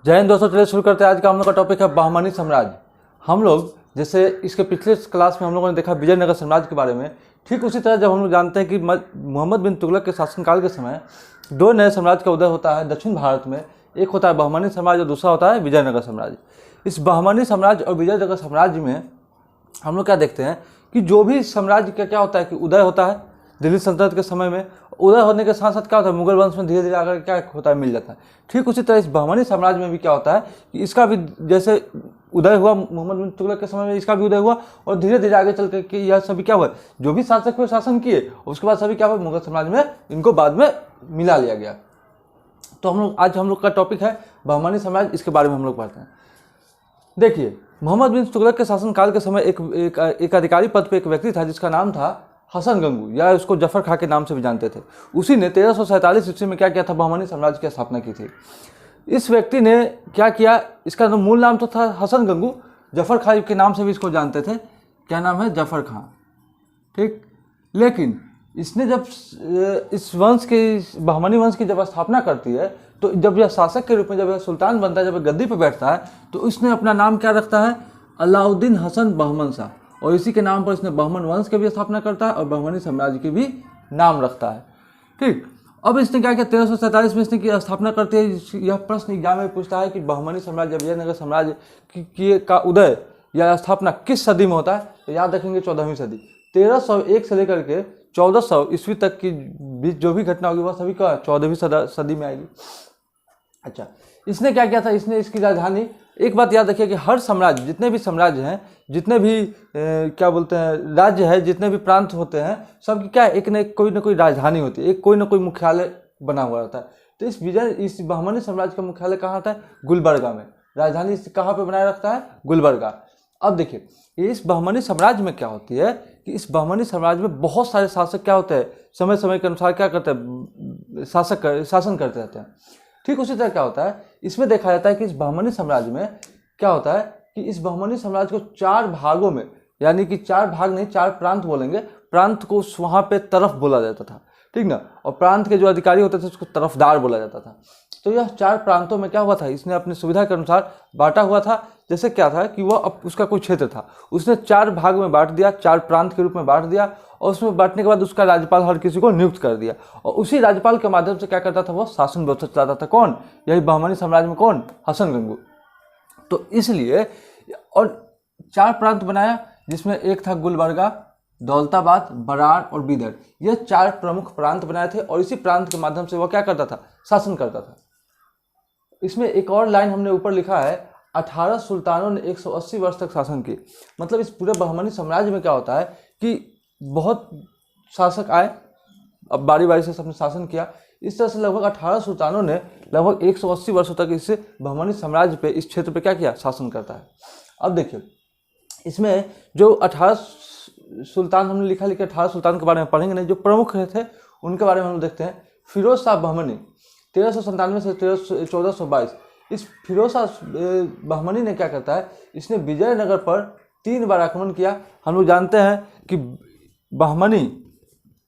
जय हिंद दोस्तों, चलिए शुरू करते हैं। आज का हम लोग का टॉपिक है बहमनी साम्राज्य। हम लोग जैसे इसके पिछले क्लास में हम लोगों ने देखा विजयनगर साम्राज्य के बारे में, ठीक उसी तरह जब हम लोग जानते हैं कि मोहम्मद बिन तुगलक के शासनकाल के समय दो नए साम्राज्य का उदय होता है दक्षिण भारत में। एक होता है बहमनी साम्राज्य और दूसरा होता है विजयनगर साम्राज्य। इस बहमनी साम्राज्य और विजयनगर साम्राज्य में हम लोग क्या देखते हैं कि जो भी साम्राज्य का क्या होता है कि उदय होता है दिल्ली सल्तनत के समय में, उदय होने के साथ साथ क्या होता है मुगल वंश में धीरे धीरे आकर क्या होता है मिल जाता है। ठीक उसी तरह इस बहमनी साम्राज्य में भी क्या होता है कि इसका भी जैसे उदय हुआ मोहम्मद बिन तुगलक के समय में, इसका भी उदय हुआ और धीरे धीरे आगे चल कर यह सभी क्या हुआ, जो भी शासक हुए शासन किए, उसके बाद सभी क्या हुआ मुगल साम्राज्य में इनको बाद में मिला लिया गया। तो आज हम लोग का टॉपिक है बहमनी साम्राज्य, इसके बारे में हम लोग पढ़ते हैं। देखिए, मोहम्मद बिन तुगलक के शासनकाल के समय एक अधिकारी पद पे एक व्यक्ति था जिसका नाम था हसन गंगू, या उसको जफर खां के नाम से भी जानते थे। उसी ने 1347 ईस्वी में क्या किया था, बहमनी साम्राज्य की स्थापना की थी। इस व्यक्ति ने क्या किया, इसका मूल नाम तो था हसन गंगू, जफर खां के नाम से भी इसको जानते थे। क्या नाम है, जफर खां। ठीक, लेकिन इसने जब इस वंश के बहमनी वंश की जब स्थापना करती है, तो जब यह शासक के रूप में जब यह सुल्तान बनता है, जब गद्दी पर बैठता है, तो इसने अपना नाम क्या रखता है, अलाउद्दीन हसन बहमन शाह, और इसी के नाम पर इसने बहमन वंश की भी स्थापना करता है और बहमनी साम्राज्य की भी नाम रखता है। ठीक, अब इसने क्या किया, 1347 में इसने की स्थापना करते हैं। यह प्रश्न एग्जाम में पूछता है कि बहमनी साम्राज्य विजयनगर साम्राज्य का उदय या स्थापना किस सदी में होता है, तो याद रखेंगे 14वीं सदी। 1301 से लेकर के 1400 ईस्वी तक की बीच जो भी घटना होगी वह सभी का 14वीं सदी में आएगी। अच्छा, इसने क्या किया था, इसने इसकी राजधानी, एक बात याद रखिए कि हर साम्राज्य, जितने भी साम्राज्य हैं, जितने भी क्या बोलते हैं राज्य है, जितने भी प्रांत होते हैं, सबकी क्या एक न कोई राजधानी होती है, एक कोई ना कोई मुख्यालय बना हुआ रहता है। तो इस बहमनी साम्राज्य का मुख्यालय कहाँ होता है, गुलबर्गा में। राजधानी कहाँ पे बनाए रखता है, गुलबर्गा। अब देखिए, इस बहमनी साम्राज्य में क्या होती है कि इस बहमनी साम्राज्य में बहुत सारे शासक क्या होते हैं, समय समय के अनुसार क्या करते हैं, शासन करते रहते हैं। ठीक उसी तरह क्या होता है, इसमें देखा जाता है कि इस बहमनी साम्राज्य में क्या होता है कि इस बहमनी साम्राज्य को 4 भागों में, यानी कि 4 भाग नहीं 4 प्रांत बोलेंगे, प्रांत को वहाँ पे तरफ बोला जाता था, ठीक ना, और प्रांत के जो अधिकारी होते थे उसको तरफदार बोला जाता था। तो यह 4 प्रांतों में क्या हुआ था, इसने अपनी सुविधा के अनुसार बांटा हुआ था। जैसे क्या था कि वह अब उसका कोई क्षेत्र था, उसने 4 भाग में बांट दिया, 4 प्रांत के रूप में बांट दिया, और उसमें बांटने के बाद उसका राज्यपाल हर किसी को नियुक्त कर दिया, और उसी राज्यपाल के माध्यम से क्या करता था, वह शासन व्यवस्था चलाता था। कौन, यही बहमनी साम्राज्य में कौन, हसन गंगू। तो इसलिए और 4 प्रांत बनाया, जिसमें एक था गुलबर्गा, दौलताबाद, बरार और बीदर। ये 4 प्रमुख प्रांत बनाए थे, और इसी प्रांत के माध्यम से वह क्या करता था, शासन करता था। इसमें एक और लाइन हमने ऊपर लिखा है, 18 सुल्तानों ने 180 वर्ष तक शासन किए। मतलब इस पूरे बहमनी साम्राज्य में क्या होता है कि बहुत शासक आए, अब बारी बारी से सबने शासन किया। इस तरह से लगभग 18 सुल्तानों ने लगभग 180 वर्षों तक इस बहमनी साम्राज्य पे, इस क्षेत्र पे क्या किया, शासन करता है। अब देखिए, इसमें जो 18 सुल्तान हमने लिखा, 18 सुल्तान के बारे में पढ़ेंगे नहीं, जो प्रमुख थे उनके बारे में हम देखते हैं। फिरोज शाह बहमनी 1397 से 1422। इस फिरोज शाह बहमनी ने क्या करता है, इसने विजयनगर पर 3 बार आक्रमण किया। हम लोग जानते हैं कि बहमनी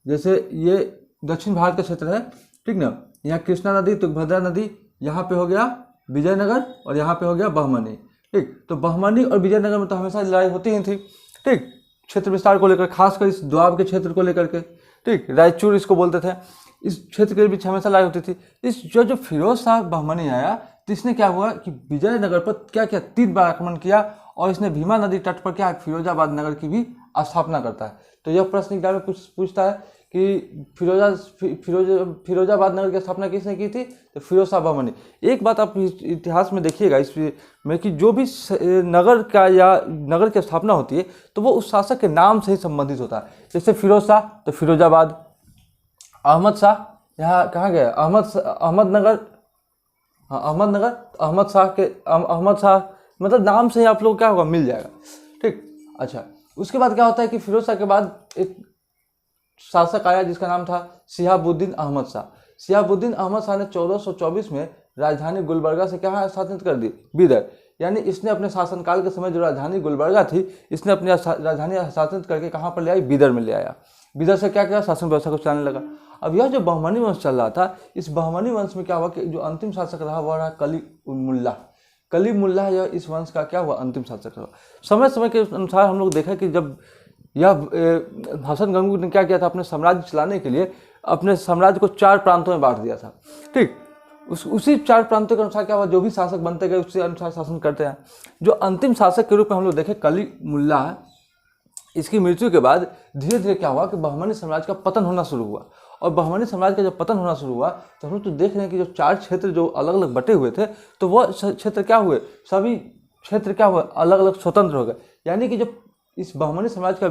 जैसे ये दक्षिण भारत का क्षेत्र है, ठीक ना, यहाँ कृष्णा नदी, तुंगभद्रा नदी, यहाँ पे हो गया विजयनगर और यहाँ पे हो गया बहमनी। ठीक, तो बहमनी और विजयनगर में तो हमेशा लड़ाई होती ही थी। ठीक, क्षेत्र विस्तार को लेकर, खासकर इस दोआब के क्षेत्र को लेकर के। ठीक, रायचूर इसको बोलते थे, इस क्षेत्र के बीच हमेशा लड़ाई होती थी। इस जो फिरोज शाह बहमनी आया, तो इसने क्या हुआ कि विजयनगर पर क्या किया, 3 बार आक्रमण किया, और इसने भीमा नदी तट पर क्या फिरोजाबाद नगर की भी स्थापना करता है। तो यह प्रश्न एग्जाम में पूछता है कि फिरोजाबाद नगर की स्थापना किसने की थी, तो फिरोज शाह बहमनी। एक बात आप इतिहास में देखिएगा इसमें कि जो भी नगर का या नगर की स्थापना होती है, तो वो उस शासक के नाम से ही संबंधित होता है। जैसे फिरोज शाह तो फिरोजाबाद, अहमद शाह यहाँ कहाँ गया, अहमदनगर, अहमद शाह, मतलब नाम से ही आप लोग क्या होगा, मिल जाएगा। ठीक, अच्छा, उसके बाद क्या होता है कि फिरोज शाह के बाद एक शासक आया जिसका नाम था शिहाबुद्दीन अहमद शाह। शिहाबुद्दीन अहमद शाह ने 1424 में राजधानी गुलबर्गा से क्या स्थापित कर दी, बीदर। यानी इसने अपने शासनकाल के समय जो राजधानी गुलबर्गा थी, इसने अपनी राजधानी स्थापित करके कहाँ पर ले आई, बीदर में ले आया। बीदर से क्या किया, शासन व्यवस्था को चलाने लगा। अब यह जो बहमनी वंश चल रहा था, इस बहमनी वंश में क्या हुआ कि जो अंतिम शासक रहा वह रहा कलीमुल्लाह। कलीमुल्लाह यह इस वंश का क्या हुआ, अंतिम शासक रहा। समय समय के अनुसार हम लोग देखा कि जब यह हसन गंगू ने क्या किया था, अपने साम्राज्य चलाने के लिए अपने साम्राज्य को 4 प्रांतों में बांट दिया था। ठीक, उसी 4 प्रांतों के अनुसार क्या हुआ, जो भी शासक बनते गए उसी अनुसार शासन करते हैं। जो अंतिम शासक के रूप में हम लोग देखें कलीमुल्लाह, इसकी मृत्यु के बाद धीरे धीरे क्या हुआ कि बहमनी साम्राज्य का पतन होना शुरू हुआ। और बहमनी साम्राज्य का जब पतन होना शुरू हुआ तो हम लोग तो देख रहे हैं कि जो 4 क्षेत्र जो अलग अलग बटे हुए थे, तो वह क्षेत्र क्या हुए, सभी क्षेत्र क्या हुए, अलग अलग स्वतंत्र हो गए। यानी कि जब इस बहमनी समाज का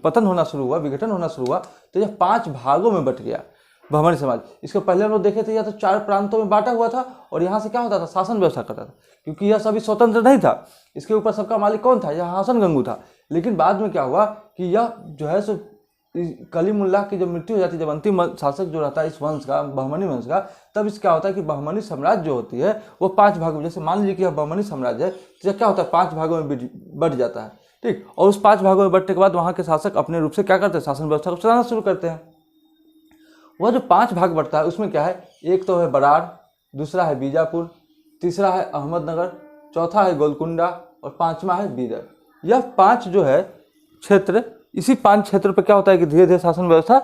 पतन होना शुरू हुआ, विघटन होना शुरू हुआ, तो यह 5 भागों में बट गया बहमनी समाज। इसके पहले हम लोग देखे थे, या तो 4 प्रांतों में बांटा हुआ था और यहाँ से क्या होता था, शासन व्यवस्था करता था, क्योंकि यह सभी स्वतंत्र नहीं था। इसके ऊपर सबका मालिक कौन था, यह हसन गंगू था। लेकिन बाद में क्या हुआ कि यह जो है सो कलीमुल्लाह की जब मृत्यु हो जाती है, जब अंतिम शासक जो रहता है इस वंश का, बहमनी वंश का, तब इस क्या होता है कि बहमनी साम्राज्य जो होती है वो 5 भागों में, जैसे मान लीजिए कि यह बहमनी साम्राज्य है, तो क्या होता है 5 भागों में बट जाता है। ठीक, और उस 5 भागों में बंटने के बाद वहाँ के शासक अपने रूप से क्या करते हैं, शासन व्यवस्था को चलाना शुरू करते हैं। वह जो 5 भाग बढ़ता है उसमें क्या है, एक तो है बरार, दूसरा है बीजापुर, तीसरा है अहमदनगर, चौथा है गोलकुंडा और 5वां है बीदर। यह 5 जो है क्षेत्र, इसी 5 क्षेत्र पर क्या होता है कि धीरे धीरे शासन व्यवस्था,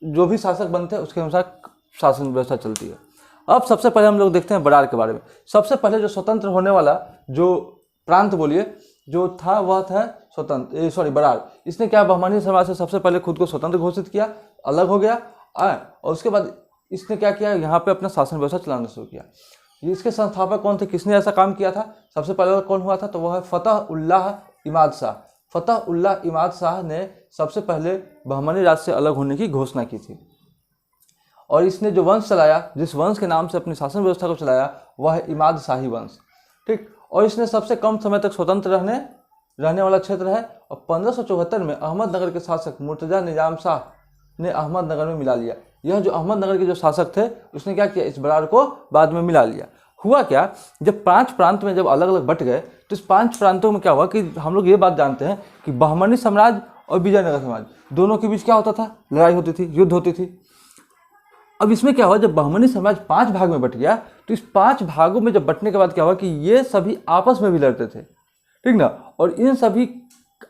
जो भी शासक बनते हैं उसके अनुसार शासन व्यवस्था चलती है। अब सबसे पहले हम लोग देखते हैं बरार के बारे में। सबसे पहले जो स्वतंत्र होने वाला जो प्रांत बोलिए जो था, वह था बरार। इसने क्या बहमनी समाज से सबसे पहले खुद को स्वतंत्र घोषित किया, अलग हो गया, और उसके बाद इसने क्या किया, यहाँ पे अपना शासन व्यवस्था चलाना शुरू किया। इसके संस्थापक कौन थे, किसने ऐसा काम किया था, सबसे पहले कौन हुआ था, तो वह है फतह-उल्लाह इमाद शाह। फतह-उल्लाह इमाद शाह ने सबसे पहले बहमनी राज्य से अलग होने की घोषणा की थी। और इसने जो वंश चलाया, जिस वंश के नाम से अपनी शासन व्यवस्था को चलाया, वह है इमाद शाही वंश। ठीक, और इसने सबसे कम समय तक स्वतंत्र रहने वाला क्षेत्र है। और 1574 में अहमदनगर के शासक मुर्तजा निजाम शाह ने अहमदनगर में मिला लिया। यह जो अहमदनगर के जो शासक थे उसने क्या किया, इस बरार को बाद में मिला लिया। हुआ क्या, जब 5 प्रांत में जब अलग अलग बट गए, तो इस 5 प्रांतों में क्या हुआ कि हम लोग ये बात जानते हैं कि बहमनी साम्राज्य और विजयनगर साम्राज्य दोनों के बीच क्या होता था, लड़ाई होती थी, युद्ध होती थी। अब इसमें क्या हुआ, जब बहमनी साम्राज्य 5 भाग में बट गया, तो इस 5 भागों में जब बटने के बाद क्या हुआ कि ये सभी आपस में भी लड़ते थे, ठीक ना। और इन सभी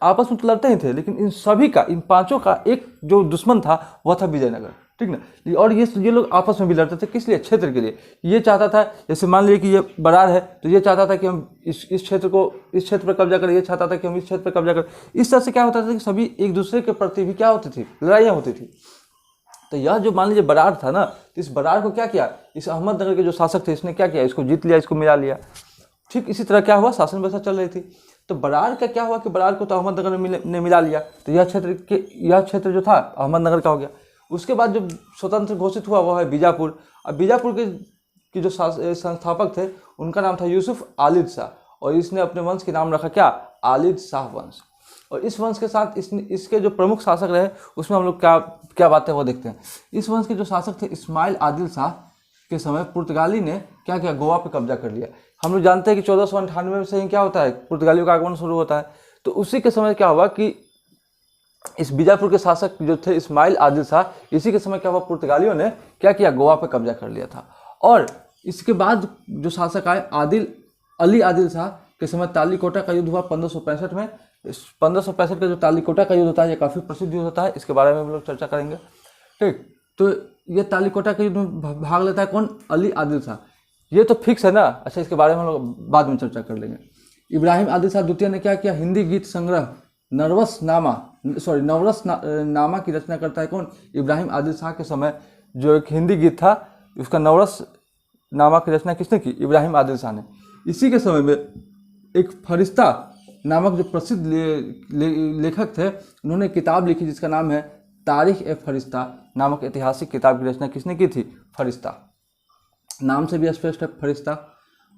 आपस में तो लड़ते ही थे, लेकिन इन सभी का, इन 5 का एक जो दुश्मन था वह था विजयनगर, ठीक ना। और ये लोग आपस में भी लड़ते थे, किस लिए, क्षेत्र के लिए। ये चाहता था, जैसे मान लीजिए कि ये बरार है, तो ये चाहता था कि हम इस क्षेत्र पर कब्जा करें, ये चाहता था कि हम इस क्षेत्र पर कब्जा करें। इस तरह से क्या होता था कि सभी एक दूसरे के प्रति भी क्या होती थी, लड़ाइयाँ होती थी। तो यह जो मान लीजिए बरार था ना, तो इस बरार को क्या किया, इस अहमदनगर के जो शासक थे इसने क्या किया, इसको जीत लिया, इसको मिला लिया। ठीक इसी तरह क्या हुआ, शासन व्यवस्था चल रही थी। तो बरार का क्या हुआ कि बरार को तो अहमदनगर ने मिला लिया, तो यह क्षेत्र जो था अहमदनगर का हो गया। उसके बाद जो स्वतंत्र घोषित हुआ वह है बीजापुर। अब बीजापुर के जो संस्थापक थे उनका नाम था यूसुफ आलिद शाह, और इसने अपने वंश के नाम रखा क्या, आलिद शाह वंश। और इस वंश के साथ इसके जो प्रमुख शासक रहे उसमें हम लोग क्या बातें वो देखते हैं। इस वंश के जो शासक थे इस्माइल आदिल शाह के समय पुर्तगाली ने क्या किया, गोवा पे कब्जा कर लिया। हम लोग जानते हैं कि 1498 से ही क्या होता है, पुर्तगालियों का आगमन शुरू होता है। तो उसी के समय क्या हुआ कि इस बीजापुर के शासक जो थे इस्माइल आदिल शाह, इसी के समय क्या हुआ, पुर्तगालियों ने क्या किया, गोवा पे कब्जा कर लिया था। और इसके बाद जो शासक आए अली आदिल शाह के समय तालीकोटा का युद्ध हुआ 1565 में। 1565 का जो तालीकोटा का युद्ध होता है ये काफ़ी प्रसिद्ध युद्ध होता है, इसके बारे में हम लोग चर्चा करेंगे। ठीक, तो ये तालीकोटा के युद्ध में भाग लेता है कौन, अली आदिल शाह। ये तो फिक्स है ना। अच्छा, इसके बारे में हम लोग बाद में चर्चा कर लेंगे। इब्राहिम आदिल शाह द्वितीय ने क्या किया, हिंदी गीत संग्रह नवरस नामा की रचना करता है कौन, इब्राहिम आदिल शाह के समय जो एक हिंदी गीत था उसका नवरस नामा की रचना किसने की, इब्राहिम आदिल शाह ने। इसी के समय में एक फरिश्ता नामक जो प्रसिद्ध लेखक थे, उन्होंने किताब लिखी जिसका नाम है तारीख ए फरिश्ता नामक ऐतिहासिक किताब की रचना किसने की थी, फरिश्ता। नाम से भी स्पष्ट है, फरिश्ता।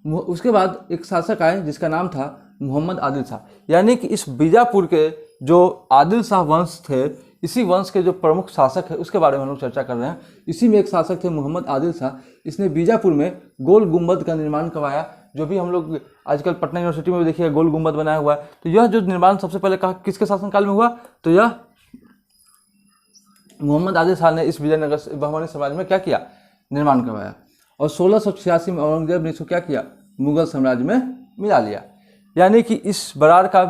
उसके बाद एक शासक आए जिसका नाम था मोहम्मद आदिल शाह। यानी कि इस बीजापुर के जो आदिल शाह वंश थे, इसी वंश के जो प्रमुख शासक है उसके बारे में हम लोग चर्चा कर रहे हैं। इसी में एक शासक थे मोहम्मद आदिल शाह। इसने बीजापुर में गोल गुंबद का निर्माण करवाया, जो भी हम लोग आजकल पटना यूनिवर्सिटी में भी देखिए गोल गुंबद बनाया हुआ है। तो यह जो निर्माण सबसे पहले कहा किसके शासनकाल में हुआ, तो यह मोहम्मद आदिल शाह ने इस विजयनगर बहमानी साम्राज्य में क्या किया, निर्माण करवाया। और 1686 में औरंगजेब ने इसको क्या किया, मुगल साम्राज्य में मिला लिया। यानी कि इस बरार का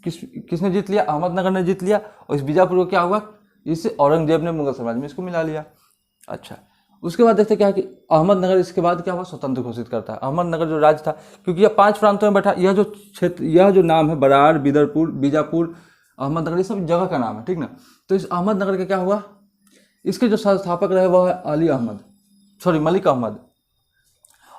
किसने जीत लिया, अहमदनगर ने जीत लिया। और इस बीजापुर को क्या हुआ, इस औरंगजेब ने मुगल साम्राज्य में इसको मिला लिया। अच्छा, उसके बाद देखते क्या है कि अहमदनगर इसके बाद क्या हुआ, स्वतंत्र घोषित करता है। अहमदनगर जो राज्य था, क्योंकि यह 5 प्रांतों में बैठा, यह जो क्षेत्र, यह जो नाम है बरार, बिदरपुर, बीजापुर, अहमदनगर, ये सब जगह का नाम है, ठीक ना। तो इस अहमदनगर का क्या हुआ, इसके जो संस्थापक रहे वह है मलिक अहमद।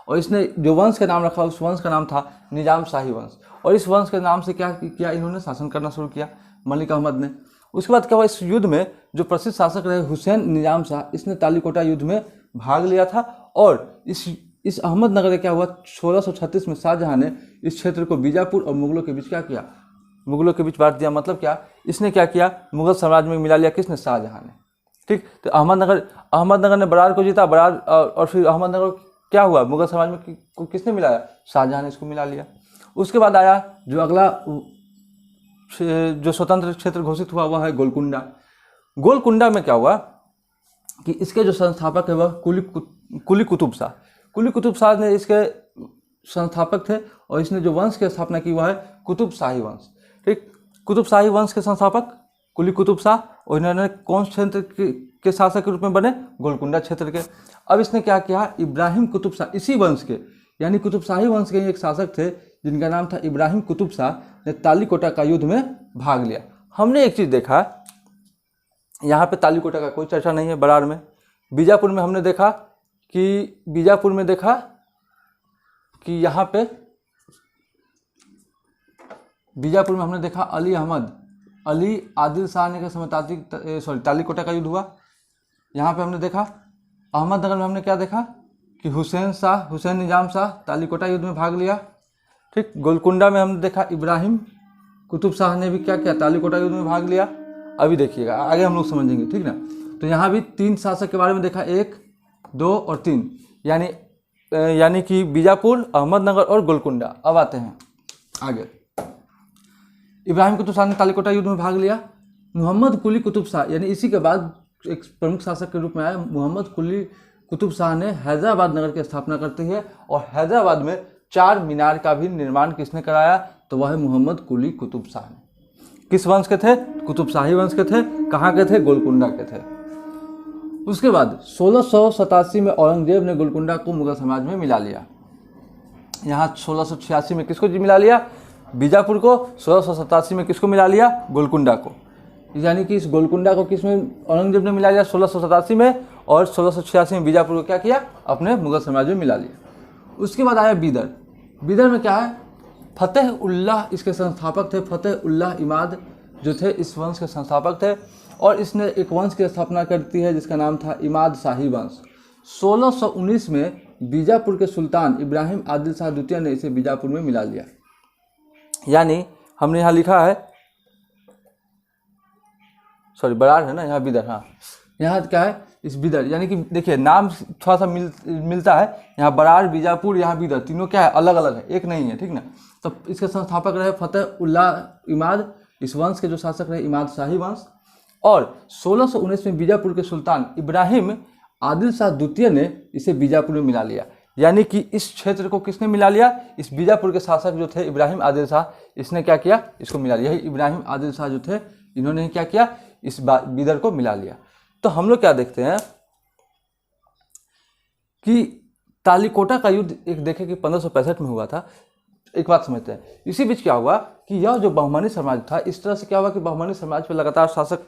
और इसने जो वंश का नाम रखा, उस वंश का नाम था निजाम शाही वंश। और इस वंश के नाम से क्या किया, इन्होंने शासन करना शुरू किया, मलिक अहमद ने। उसके बाद क्या हुआ, इस युद्ध में जो प्रसिद्ध शासक रहे हुसैन निजाम शाह, इसने तालीकोटा युद्ध में भाग लिया था। और इस अहमदनगर का क्या हुआ, 1636 में शाहजहां ने इस क्षेत्र को बीजापुर और मुगलों के बीच क्या किया, मुगलों के बीच बांट दिया। मतलब क्या, इसने क्या किया, मुगल साम्राज्य में मिला लिया, किसने, शाहजहां ने। ठीक, तो अहमदनगर ने बरार को जीता, बरार और फिर अहमदनगर क्या हुआ, मुगल समाज में किसने मिलाया, शाहजहां ने इसको मिला लिया। उसके बाद आया जो अगला जो स्वतंत्र क्षेत्र घोषित हुआ वह है गोलकुंडा। गोलकुंडा में क्या हुआ कि इसके जो संस्थापक है वह कुली कुतुब शाह। कुली कुतुब शाह ने इसके संस्थापक थे। और इसने जो वंश की स्थापना की वह है कुतुब शाही वंश। ठीक, कुतुब शाही वंश के संस्थापक कुली कुतुब शाह, और इन्होंने कौन क्षेत्र के शासक के रूप में बने, गोलकुंडा क्षेत्र के। अब इसने क्या किया, इब्राहिम कुतुब शाह, इसी वंश के यानी कुतुब शाही वंश के एक शासक थे जिनका नाम था इब्राहिम कुतुब शाह, ने तालीकोटा का युद्ध में भाग लिया। हमने एक चीज़ देखा, यहाँ पे तालीकोटा का कोई चर्चा नहीं है बरार में। बीजापुर में हमने देखा कि यहाँ पे बीजापुर में हमने देखा अली आदिल शाह ने के समय तालीकोटा का युद्ध हुआ। यहाँ पे हमने देखा अहमदनगर में हमने क्या देखा कि हुसैन निजाम शाह तालीकोटा युद्ध में भाग लिया। ठीक, गोलकुंडा में हमने देखा इब्राहिम कुतुब शाह ने भी क्या किया, तालीकोटा युद्ध में भाग लिया। अभी देखिएगा आगे हम लोग समझेंगे, ठीक ना। तो यहाँ भी 3 शासक के बारे में देखा, 1, 2 और 3, यानी कि बीजापुर, अहमदनगर और गोलकुंडा। अब आते हैं आगे। इब्राहिम कुतुब शाह ने तालीकोटा युद्ध में भाग लिया। मोहम्मद कुली कुतुब शाह, यानी इसी के बाद एक प्रमुख शासक के रूप में आया मोहम्मद कुली कुतुब शाह ने हैदराबाद नगर की स्थापना करती है। और हैदराबाद में 4 मीनार का भी निर्माण किसने कराया, तो वह है मोहम्मद कुली कुतुब शाह ने। किस वंश के थे, कुतुब शाही वंश के थे। कहाँ के थे, गोलकुंडा के थे। उसके बाद 1687 में औरंगजेब ने गोलकुंडा को मुगल समाज में मिला लिया। यहाँ 1686 में किसको मिला लिया, बीजापुर को। 1687 में किसको मिला लिया, गोलकुंडा को। यानी कि इस गोलकुंडा को किसमें औरंगजेब ने मिला लिया, 1687 में। और 1686 में बीजापुर को क्या किया, अपने मुगल साम्राज्य में मिला लिया। उसके बाद आया बीदर में क्या है, फतेह उल्लाह इसके संस्थापक थे। फतेह उल्लाह इमाद जो थे इस वंश के संस्थापक थे। और इसने एक वंश की स्थापना करती है जिसका नाम था इमाद शाही वंश। 1619 में बीजापुर के सुल्तान इब्राहिम आदिल शाह द्वितीय ने इसे बीजापुर में मिला लिया। यानी हमने यहाँ लिखा है, बरार है ना, यहाँ बिदर। हाँ, यहाँ क्या है, इस बिदर, यानी कि देखिए नाम थोड़ा सा मिलता है। यहाँ बरार, बीजापुर, यहाँ बिदर, तीनों क्या है, अलग अलग है, एक नहीं है, ठीक ना। तो इसके संस्थापक रहे फतेह उल्लाह इमाद, इस वंश के जो शासक रहे इमाद शाही वंश। और 1619 में बीजापुर के सुल्तान इब्राहिम आदिल शाह द्वितीय ने इसे बीजापुर में मिला लिया। यानी कि इस क्षेत्र को किसने मिला लिया, इस बीजापुर के शासक जो थे इब्राहिम आदिल शाह, इसने क्या किया, इसको मिला लिया। इब्राहिम आदिल शाह जो थे इन्होंने क्या किया, इस बिदर को मिला लिया। तो हम लोग क्या देखते हैं कि तालीकोटा का युद्ध एक देखे कि 1565 में हुआ था। एक बात समझते हैं, इसी बीच क्या हुआ कि यह जो बहमानी समाज था, इस तरह से क्या हुआ कि बहमानी समाज पर लगातार शासक,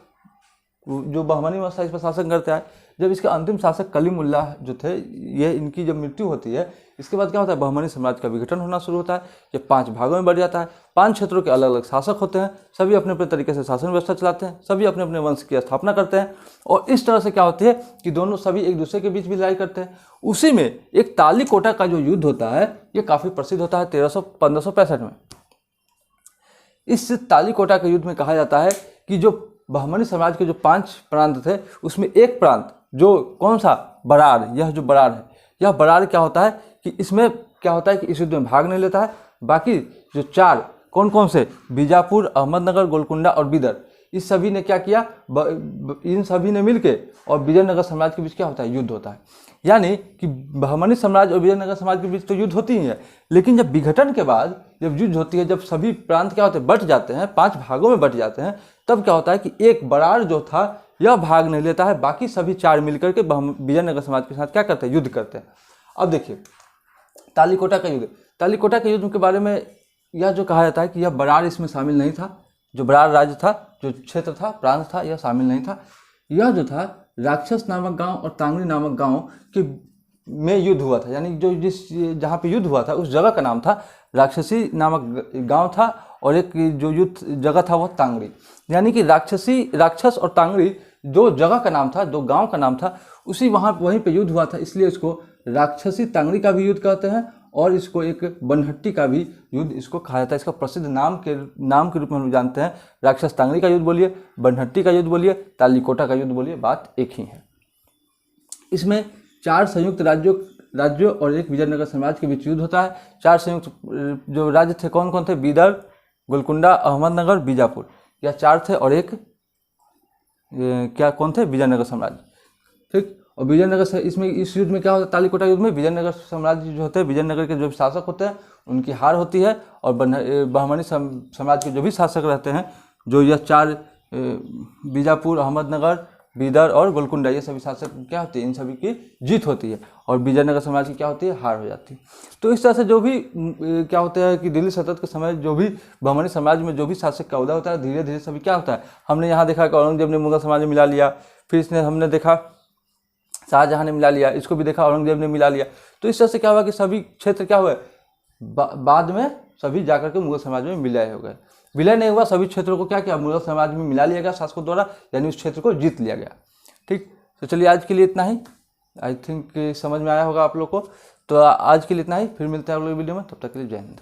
जो बहमानी वंश था इस पर शासन करते आए। जब इसके अंतिम शासक कलीमुल्लाह जो थे, ये इनकी जब मृत्यु होती है, इसके बाद क्या होता है, बहमानी साम्राज्य का विघटन होना शुरू होता है। ये 5 भागों में बढ़ जाता है। 5 क्षेत्रों के अलग अलग शासक होते हैं, सभी अपने अपने तरीके से शासन व्यवस्था चलाते हैं, सभी अपने अपने वंश की स्थापना करते हैं। और इस तरह से क्या होती है कि दोनों सभी एक दूसरे के बीच भी लड़ाई करते हैं। उसी में एक तालीकोटा का जो युद्ध होता है ये काफ़ी प्रसिद्ध होता है 1565 में। इस तालीकोटा के युद्ध में कहा जाता है कि जो बहमानी समाज के जो 5 प्रांत थे उसमें एक प्रांत जो कौन सा, बरार, यह जो बरार है, यह बरार क्या होता है कि इसमें क्या होता है कि इस युद्ध में भाग नहीं लेता है। बाकी जो 4 कौन कौन से, बीजापुर, अहमदनगर, गोलकुंडा और बिदर, इस सभी ने क्या किया, इन सभी ने मिलके और विजयनगर साम्राज्य के बीच क्या होता है, युद्ध होता है। यानी कि बहमनी साम्राज्य और विजयनगर साम्राज्य के बीच तो युद्ध होती ही है, लेकिन जब विघटन के बाद जब युद्ध होती है, जब सभी प्रांत क्या होते हैं, बट जाते हैं, 5 भागों में बट जाते हैं, तब क्या होता है कि एक बराड़ जो था यह भाग नहीं लेता है, बाकी सभी 4 मिलकर के विजयनगर समाज के साथ क्या करते हैं, युद्ध करते हैं। अब देखिए तालीकोटा का युद्ध, तालीकोटा के युद्ध के बारे में यह जो कहा जाता है कि यह बराड़ इसमें शामिल नहीं था, जो बराड़ राज्य था, जो क्षेत्र था, प्रांत था, यह शामिल नहीं था। यह जो था राक्षस नामक गांव और तांगड़ी नामक गांव के में युद्ध हुआ था, यानी जो जहाँ पे युद्ध हुआ था उस जगह का नाम था राक्षसी नामक गांव था, और एक जो युद्ध जगह था वह तांगड़ी। यानी कि राक्षस और तांगड़ी जो जगह का नाम था, जो गांव का नाम था, वहीं पे युद्ध हुआ था, इसलिए इसको राक्षसी तांगड़ी का भी युद्ध कहते हैं, और इसको एक बनहट्टी का भी युद्ध इसको कहा जाता है। इसका प्रसिद्ध नाम के रूप में हम जानते हैं, राक्षस तांगड़ी का युद्ध बोलिए, बनहट्टी का युद्ध बोलिए, तालीकोटा का युद्ध बोलिए, बात एक ही है। इसमें 4 संयुक्त राज्यों और एक विजयनगर साम्राज्य के बीच युद्ध होता है। 4 संयुक्त जो राज्य थे कौन कौन थे, बीदर, गोलकुंडा, अहमदनगर, बीजापुर, यह 4 थे, और एक क्या कौन थे, विजयनगर साम्राज्य। ठीक, और विजयनगर इसमें इस युद्ध में क्या होता है, तालीकोटा युद्ध में विजयनगर साम्राज्य जो होते हैं, विजयनगर के जो भी शासक होते हैं उनकी हार होती है, और बहमनी साम्राज्य के जो भी शासक रहते हैं, जो यह 4 बीजापुर, अहमदनगर, बीदर और गोलकुंडा, ये सभी शासक क्या होती है, इन सभी की जीत होती है, और विजयनगर समाज की क्या होती है, हार हो जाती है। तो इस तरह से जो भी क्या होता है कि दिल्ली सल्तनत के समय जो भी बहमनी समाज में जो भी शासक का उदय होता है, धीरे धीरे सभी क्या होता है, हमने यहाँ देखा कि औरंगजेब ने मुगल समाज में मिला लिया, फिर हमने देखा शाहजहाँ ने मिला लिया, इसको भी देखा औरंगजेब ने मिला लिया। तो इस तरह से क्या हुआ कि सभी क्षेत्र क्या हुए, बाद में सभी जाकर के मुगल समाज में विलय हो गए। विलय नहीं हुआ, सभी क्षेत्रों को क्या किया, मुगल समाज में मिला लिया गया शासकों द्वारा, यानी उस क्षेत्र को जीत लिया गया। ठीक, तो चलिए आज के लिए इतना ही। आई थिंक समझ में आया होगा आप लोग को। तो आज के लिए इतना ही, फिर मिलते हैं अगले वीडियो में, तब तक के लिए जय हिंद।